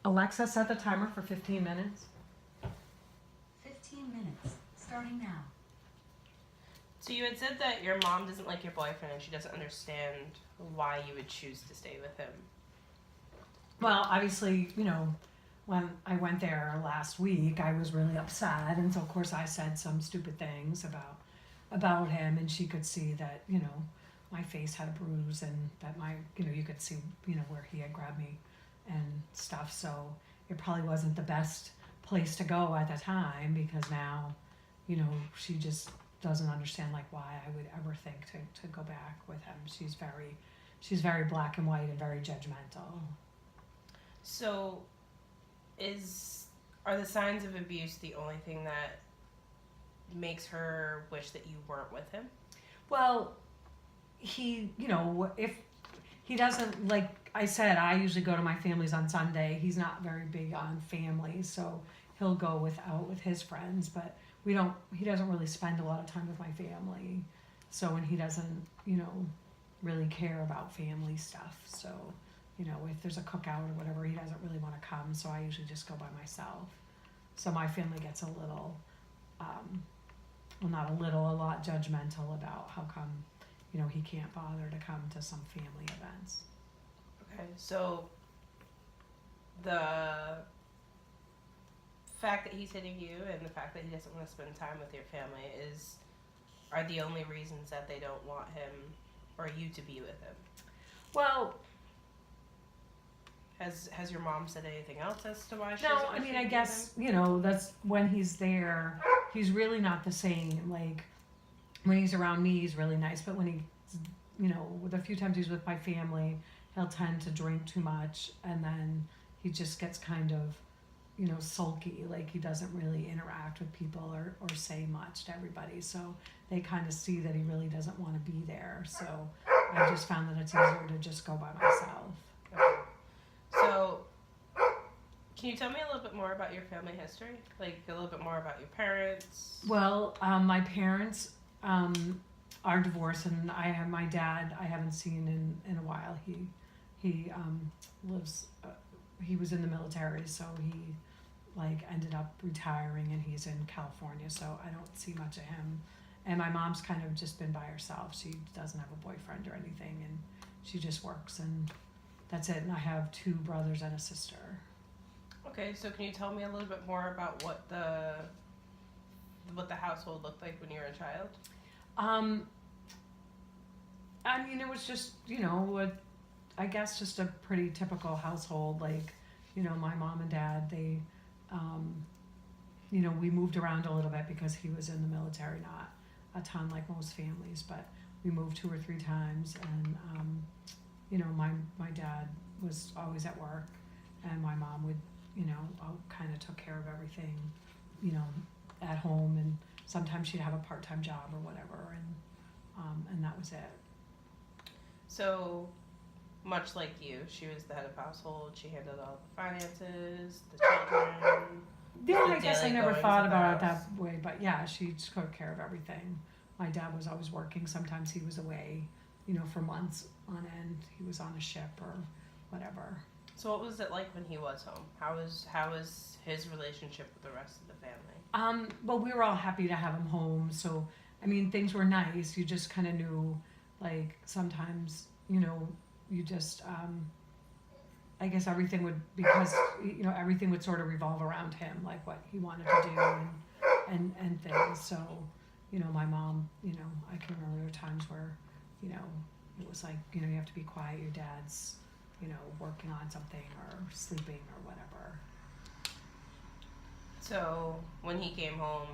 Alexa, set the timer for 15 minutes. 15 minutes, starting now. So you had said that your mom doesn't like your boyfriend and she doesn't understand why you would choose to stay with him. Well, obviously, when I went there last week, I was really upset, and so of course I said some stupid things about him, and she could see that, my face had a bruise, and that you could see, where he had grabbed me and stuff. So it probably wasn't the best place to go at the time, because now, she just doesn't understand like why I would ever think to go back with him. She's very black and white and very judgmental. So are the signs of abuse the only thing that makes her wish that you weren't with him? Well, he, if he doesn't, like I said, I usually go to my family's on Sunday. He's not very big on family, so he'll go out with his friends, but he doesn't really spend a lot of time with my family. So, and he doesn't, really care about family stuff. So, if there's a cookout or whatever, he doesn't really want to come, so I usually just go by myself. So my family gets a little, a lot judgmental about how come, he can't bother to come to some family events. Okay, so the fact that he's hitting you and the fact that he doesn't want to spend time with your family are the only reasons that they don't want him or you to be with him. Well, Has your mom said anything else as to why she's no, I mean, I guess, that's when he's there, he's really not the same. Like, when he's around me, he's really nice, but when with a few times he's with my family, he'll tend to drink too much, and then he just gets kind of, sulky. Like, he doesn't really interact with people or say much to everybody, so they kind of see that he really doesn't want to be there. So I just found that it's easier to just go by myself. Okay. So, can you tell me a little bit more about your family history? Like, a little bit more about your parents? Well, my parents are divorced, and my dad I haven't seen in a while. He lives, he was in the military, so he ended up retiring, and he's in California, so I don't see much of him. And my mom's kind of just been by herself. She doesn't have a boyfriend or anything, and she just works, and that's it. And I have 2 brothers and a sister. Okay, so can you tell me a little bit more about what the household looked like when you were a child? I mean, it was just, I guess just a pretty typical household. Like, my mom and dad, they, we moved around a little bit because he was in the military, not a ton like most families, but we moved 2 or 3 times, and, my dad was always at work, and my mom would, kind of took care of everything, at home, and sometimes she'd have a part-time job or whatever, and that was it. So, much like you, she was the head of household. She handled all the finances, the children. Yeah, the I guess I daily never goings thought of the about it house. that way, but yeah, she took care of everything. My dad was always working. Sometimes he was away, for months on end. He was on a ship or whatever. So, what was it like when he was home? How was his relationship with the rest of the family? Well, we were all happy to have him home, so I mean, things were nice. You just kind of knew, like, sometimes, you just, I guess everything would, because, everything would sort of revolve around him, like what he wanted to do and things. So, my mom, I can remember there were times where, it was like, you have to be quiet. Your dad's, working on something or sleeping or whatever. So, when he came home,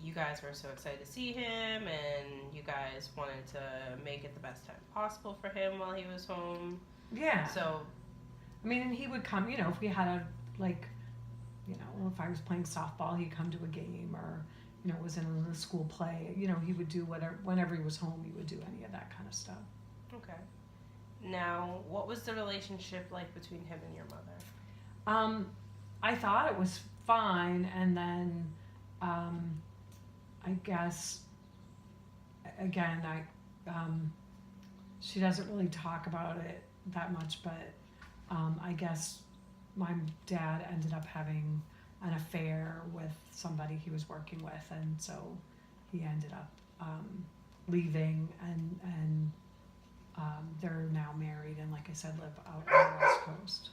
you guys were so excited to see him, and you guys wanted to make it the best time possible for him while he was home. Yeah. So, I mean, and he would come, if we had if I was playing softball, he'd come to a game, or, was in a school play. He would do whatever, whenever he was home, he would do any of that kind of stuff. okay. Now, what was the relationship like between him and your mother? I thought it was fine, and then, I guess, again, she doesn't really talk about it that much, but I guess my dad ended up having an affair with somebody he was working with, and so he ended up leaving, and they're now married, and like I said, live out on the West Coast.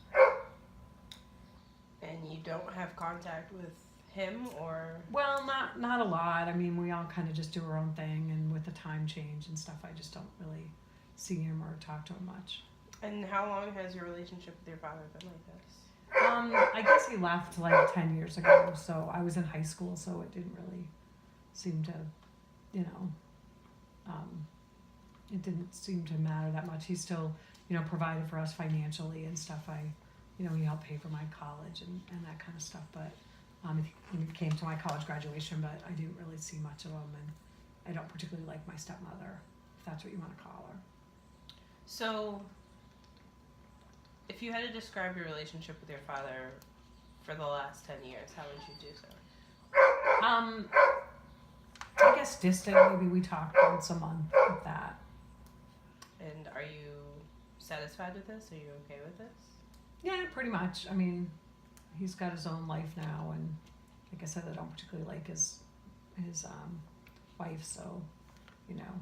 And you don't have contact with him, or? Well, not a lot. I mean, we all kind of just do our own thing, and with the time change and stuff, I just don't really see him or talk to him much. And how long has your relationship with your father been like this? I guess he left like 10 years ago, so I was in high school, so it didn't really seem to, you know, it didn't seem to matter that much. He still, you know, provided for us financially and stuff. He helped pay for my college and that kind of stuff, but he came to my college graduation, but I didn't really see much of him, and I don't particularly like my stepmother, if that's what you want to call her. So, if you had to describe your relationship with your father for the last 10 years, how would you do so? I guess distant. Maybe we talk once a month with that. And are you satisfied with this? Are you okay with this? Yeah, pretty much. I mean, he's got his own life now, and like I said, I don't particularly like his wife, so, you know,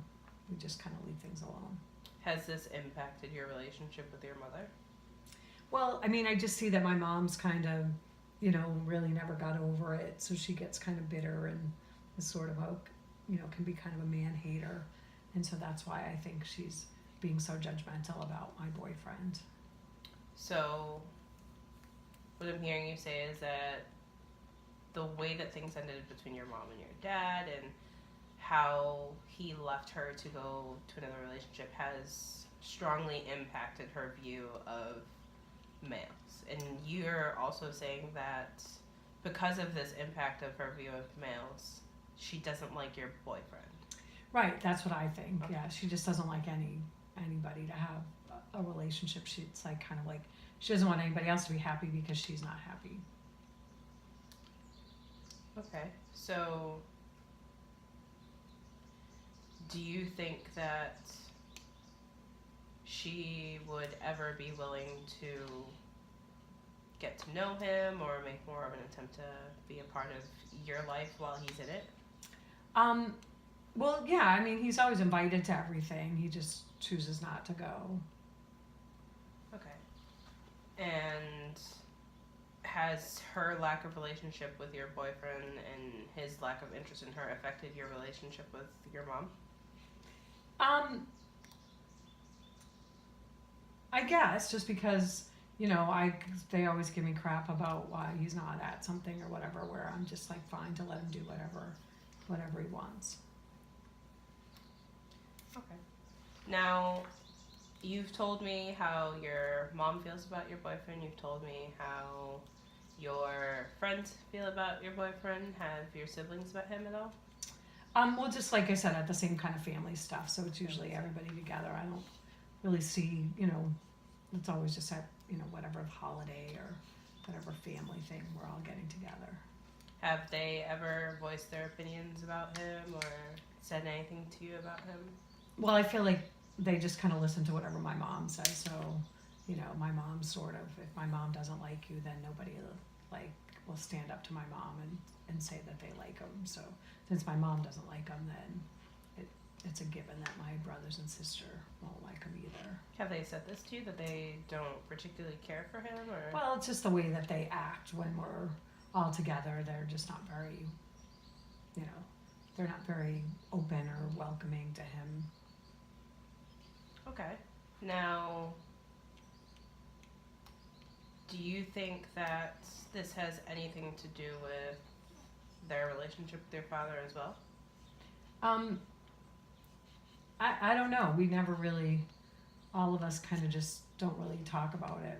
we just kind of leave things alone. Has this impacted your relationship with your mother? Well, I mean, I just see that my mom's kind of, you know, really never got over it, so she gets kind of bitter and is sort of a, you know, can be kind of a man-hater, and so that's why I think she's being so judgmental about my boyfriend. So, what I'm hearing you say is that the way that things ended between your mom and your dad, and how he left her to go to another relationship, has strongly impacted her view of males. And you're also saying that because of this impact of her view of males, she doesn't like your boyfriend. Right, that's what I think. Okay. Yeah, she just doesn't like anybody to have a relationship. It's like kind of like she doesn't want anybody else to be happy because she's not happy. Okay, so do you think that she would ever be willing to get to know him or make more of an attempt to be a part of your life while he's in it? Well, yeah, I mean, he's always invited to everything. He just chooses not to go. Okay. And has her lack of relationship with your boyfriend and his lack of interest in her affected your relationship with your mom? I guess just because, you know, they always give me crap about why he's not at something or whatever, where I'm just like fine to let him do whatever he wants. Okay. Now, you've told me how your mom feels about your boyfriend. You've told me how your friends feel about your boyfriend. Have your siblings met him at all? Well, just like I said, at the same kind of family stuff. So it's usually everybody together. I don't really see, you know, it's always just at, you know, whatever holiday or whatever family thing, we're all getting together. Have they ever voiced their opinions about him or said anything to you about him? Well, I feel like they just kind of listen to whatever my mom says. So, you know, my mom sort of, if my mom doesn't like you, then nobody will stand up to my mom and say that they like him. So since my mom doesn't like him, then it's a given that my brothers and sister won't like him either. Have they said this to you, that they don't particularly care for him? Or? Well, it's just the way that they act when we're all together. They're just not very, you know, they're not very open or welcoming to him. Okay. Now, do you think that this has anything to do with their relationship with your father as well? I don't know. We never really, all of us kind of just don't really talk about it.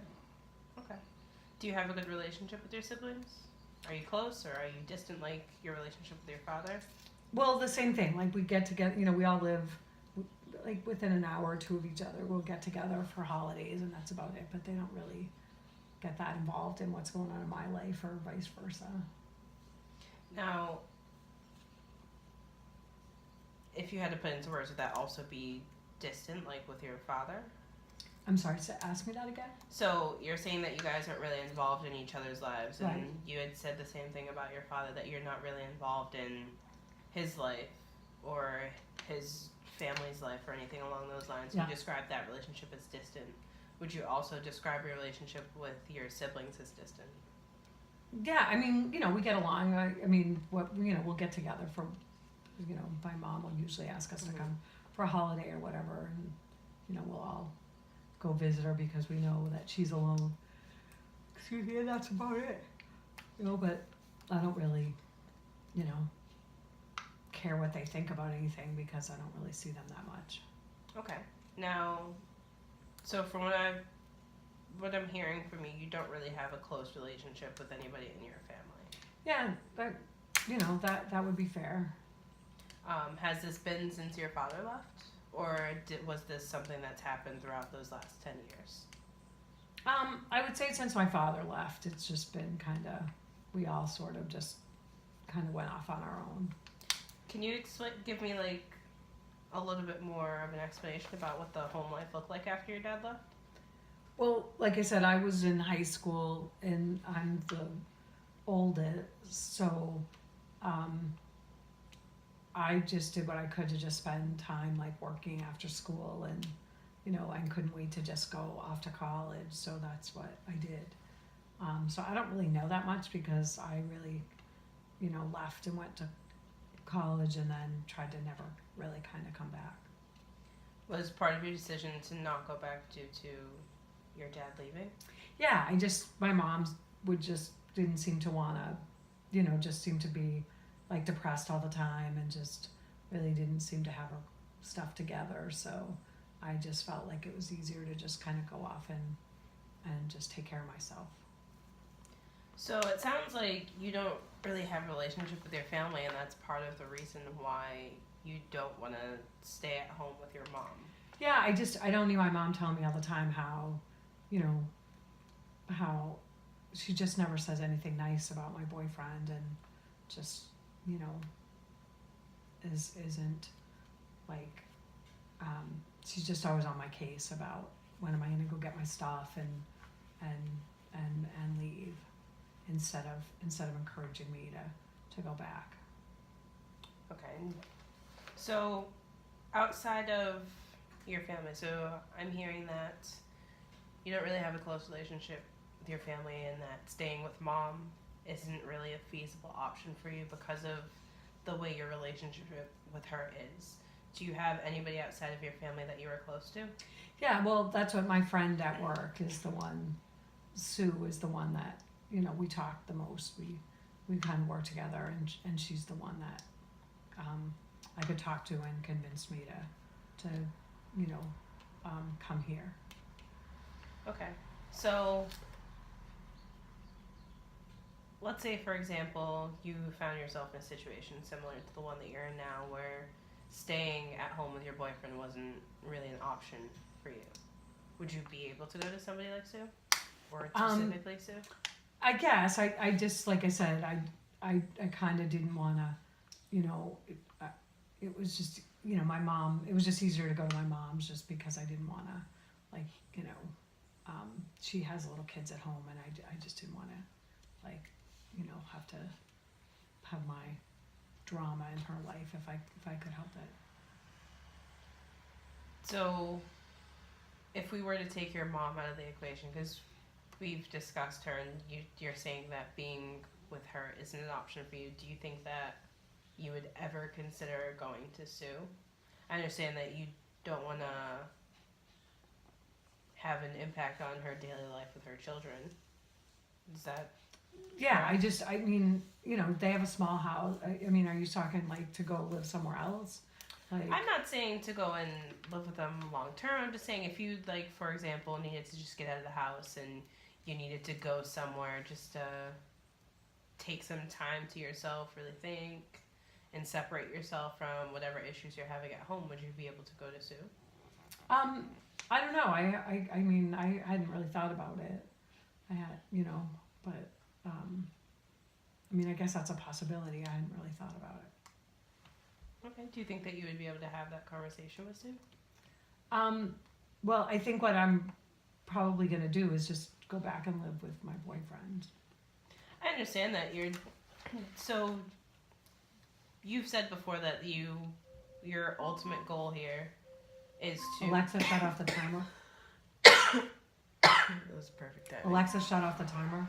Okay. Do you have a good relationship with your siblings? Are you close, or are you distant like your relationship with your father? Well, the same thing. Like we get together, you know, we all live like within an hour or two of each other. We'll get together for holidays and that's about it. But they don't really get that involved in what's going on in my life or vice versa. Now, if you had to put into words, would that also be distant, like with your father? I'm sorry, ask me that again? So you're saying that you guys aren't really involved in each other's lives, and Right. you had said the same thing about your father, that you're not really involved in his life or his family's life or anything along those lines. Yeah. You described that relationship as distant. Would you also describe your relationship with your siblings as distant? Yeah, I mean, we get along. I mean, we'll get together for, my mom will usually ask us to Mhm. come for a holiday or whatever, and, we'll all go visit her because we know that she's alone. Excuse me, and that's about it. But I don't really, you know, care what they think about anything because I don't really see them that much. Okay. Now, so from what I'm hearing from you, you don't really have a close relationship with anybody in your family. Yeah, that would be fair. Has this been since your father left, or was this something that's happened throughout those last 10 years? I would say since my father left, it's just been we all sort of just went off on our own. Can you give me like a little bit more of an explanation about what the home life looked like after your dad left? Well, like I said, I was in high school and I'm the oldest, so I just did what I could to just spend time like working after school, and and couldn't wait to just go off to college, so that's what I did. So I don't really know that much because I really, left and went to college and then tried to never really come back. Was part of your decision to not go back due to your dad leaving? Yeah, my mom didn't seem to wanna, just seemed to be like depressed all the time and just really didn't seem to have her stuff together. So I just felt like it was easier to just go off and just take care of myself. So it sounds like you don't really have a relationship with your family, and that's part of the reason why you don't want to stay at home with your mom. Yeah, I don't need my mom telling me all the time how, how she just never says anything nice about my boyfriend, and just, isn't like, she's just always on my case about when am I going to go get my stuff and leave instead of encouraging me to go back. Okay. So outside of your family, so I'm hearing that you don't really have a close relationship with your family, and that staying with mom isn't really a feasible option for you because of the way your relationship with her is. Do you have anybody outside of your family that you are close to? Yeah, well, that's what my friend at work is the one. Sue is the one that we talk the most. We work together, and she's the one that I could talk to and convince me to come here. Okay. So let's say, for example, you found yourself in a situation similar to the one that you're in now, where staying at home with your boyfriend wasn't really an option for you. Would you be able to go to somebody like Sue? Or specifically Sue? I guess. I just, like I said, I kind of didn't want to, it was just, my mom, it was just easier to go to my mom's just because I didn't want to, she has little kids at home, and I just didn't want to, have to have my drama in her life if I could help it. So if we were to take your mom out of the equation, because we've discussed her and you're saying that being with her isn't an option for you, do you think that you would ever consider going to Sue? I understand that you don't want to have an impact on her daily life with her children. Is that... Yeah, I mean, they have a small house. I mean, are you talking to go live somewhere else? I'm not saying to go and live with them long term. I'm just saying if you, for example, needed to just get out of the house and you needed to go somewhere just to take some time to yourself, really think, and separate yourself from whatever issues you're having at home, would you be able to go to Sue? I don't know. I mean, I hadn't really thought about it. I had, but I mean, I guess that's a possibility. I hadn't really thought about it. Okay. Do you think that you would be able to have that conversation with Sue? Well, I think what I'm probably gonna do is just go back and live with my boyfriend. I understand that so you've said before that your ultimate goal here is to Alexa, shut off the timer. that was perfect timing. Alexa, shut off the timer.